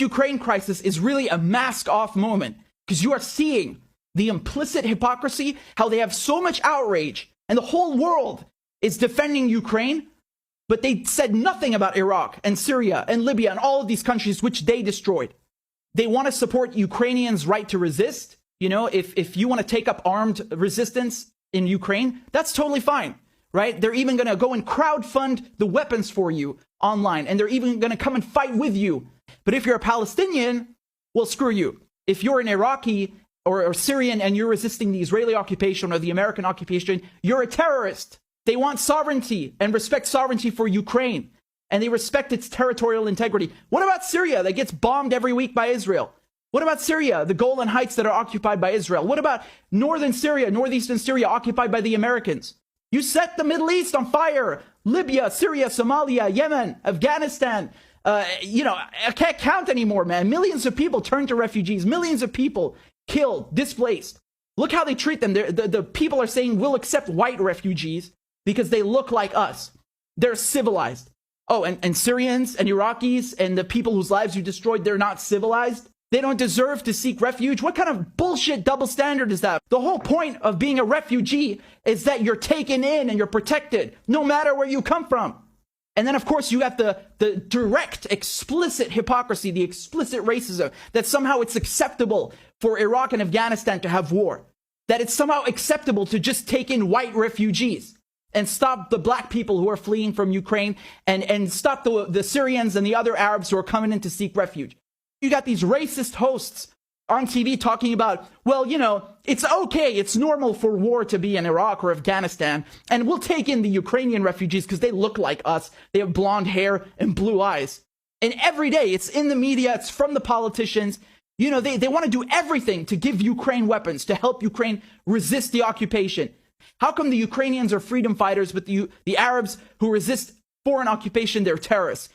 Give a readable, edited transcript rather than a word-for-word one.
Ukraine crisis is really a mask-off moment, because you are seeing the implicit hypocrisy, how they have so much outrage, and the whole world is defending Ukraine, but they said nothing about Iraq and Syria and Libya and all of these countries which they destroyed. They want to support Ukrainians' right to resist. You know, if you want to take up armed resistance in Ukraine, that's totally fine, right? They're even going to go and crowdfund the weapons for you online, and they're even going to come and fight with you. But if you're a Palestinian, well, screw you. If you're an Iraqi or Syrian and you're resisting the Israeli occupation or the American occupation, you're a terrorist. They want sovereignty and respect sovereignty for Ukraine, and they respect its territorial integrity. What about Syria that gets bombed every week by Israel? What about Syria, the Golan Heights that are occupied by Israel? What about northern Syria, northeastern Syria occupied by the Americans? You set the Middle East on fire. Libya, Syria, Somalia, Yemen, Afghanistan. I can't count anymore, man. Millions of people turned to refugees. Millions of people killed, displaced. Look how they treat them. The people are saying we'll accept white refugees because they look like us. They're civilized. Oh, and Syrians and Iraqis and the people whose lives you destroyed, they're not civilized? They don't deserve to seek refuge? What kind of bullshit double standard is that? The whole point of being a refugee is that you're taken in and you're protected, no matter where you come from. And then, of course, you have the direct, explicit hypocrisy, the explicit racism, that somehow it's acceptable for Iraq and Afghanistan to have war. That it's somehow acceptable to just take in white refugees and stop the black people who are fleeing from Ukraine and stop the Syrians and the other Arabs who are coming in to seek refuge. You got these racist hosts on TV talking about, well, you know, it's okay, it's normal for war to be in Iraq or Afghanistan, and we'll take in the Ukrainian refugees because they look like us. They have blonde hair and blue eyes. And every day, it's in the media, it's from the politicians. You know, they want to do everything to give Ukraine weapons, to help Ukraine resist the occupation. How come the Ukrainians are freedom fighters, but the Arabs who resist foreign occupation, they're terrorists?